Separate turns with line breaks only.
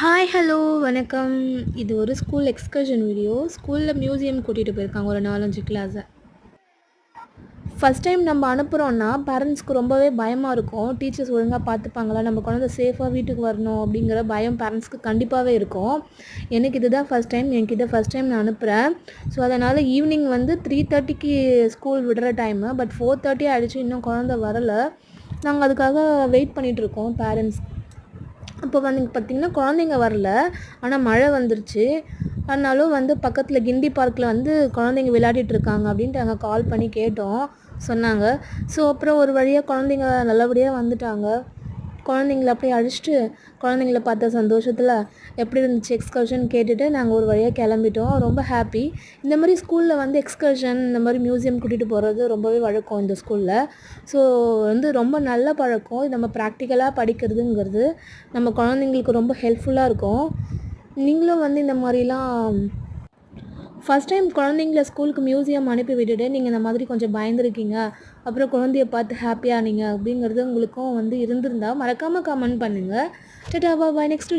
Hi hello வணக்கம். இது ஒரு ஸ்கூல் எக்ஸ்கர்ஷன் வீடியோ. ஸ்கூலில் மியூசியம் கூட்டிகிட்டு போயிருக்காங்க ஒரு 4-5 கிளாஸை. ஃபஸ்ட் டைம் நம்ம அனுப்புகிறோன்னா பேரண்ட்ஸ்க்கு ரொம்பவே பயமாக இருக்கும். டீச்சர்ஸ் ஒழுங்காக பார்த்துப்பாங்களா, நம்ம குழந்தை சேஃபாக வீட்டுக்கு வரணும் அப்படிங்கிற பயம் பேரண்ட்ஸ்க்கு கண்டிப்பாகவே இருக்கும். எனக்கு இதுதான் ஃபஸ்ட் டைம். எனக்கு இதை ஃபஸ்ட் டைம் நான் அனுப்புகிறேன். ஸோ அதனால் ஈவினிங் 3:30க்கு ஸ்கூல் விடுற டைமு. பட் 4:30 ஆகிடுச்சு, இன்னும் குழந்தை வரலை. நாங்கள் அதுக்காக வெயிட் பண்ணிகிட்ருக்கோம் பேரண்ட்ஸ். அப்போ பார்த்திங்கன்னா குழந்தைங்க வரல, ஆனால் மழை வந்துருச்சு. ஆனாலும் பக்கத்தில் கிண்டி பார்க்கில் குழந்தைங்க விளையாடிட்டுருக்காங்க அப்படின்ட்டு நாங்கள் கால் பண்ணி கேட்டோம், சொன்னாங்க. ஸோ அப்புறம் ஒரு வழியாக குழந்தைங்க நல்லபடியாக வந்துட்டாங்க. குழந்தைங்கள அப்படியே அழைச்சிட்டு குழந்தைங்கள பார்த்த சந்தோஷத்தில் எப்படி இருந்துச்சு எக்ஸ்கர்ஷன் கேட்டுட்டு நாங்கள் ஒரு வழியாக கிளம்பிட்டோம். ரொம்ப ஹாப்பி. இந்த மாதிரி ஸ்கூலில் எக்ஸ்கர்ஷன் இந்த மாதிரி மியூசியம் கூட்டிகிட்டு போகிறது ரொம்பவே வழக்கம் இந்த ஸ்கூலில். ஸோ ரொம்ப நல்ல பழக்கம். இது நம்ம ப்ராக்டிக்கலாக படிக்கிறதுங்கிறது நம்ம குழந்தைங்களுக்கு ரொம்ப ஹெல்ப்ஃபுல்லாக இருக்கும். நீங்களும் இந்த மாதிரிலாம் ஃபஸ்ட் டைம் குழந்தைங்கள ஸ்கூலுக்கு மியூசியம் அனுப்பி விட்டுட்டு நீங்கள் இந்த மாதிரி கொஞ்சம் பயந்துருக்கீங்க, அப்புறம் குழந்தைய பார்த்து ஹாப்பியானீங்க அப்படிங்கிறது உங்களுக்கும் இருந்திருந்தால் மறக்காமல் கமெண்ட் பண்ணுங்கள். டாடா பாய். நெக்ஸ்ட்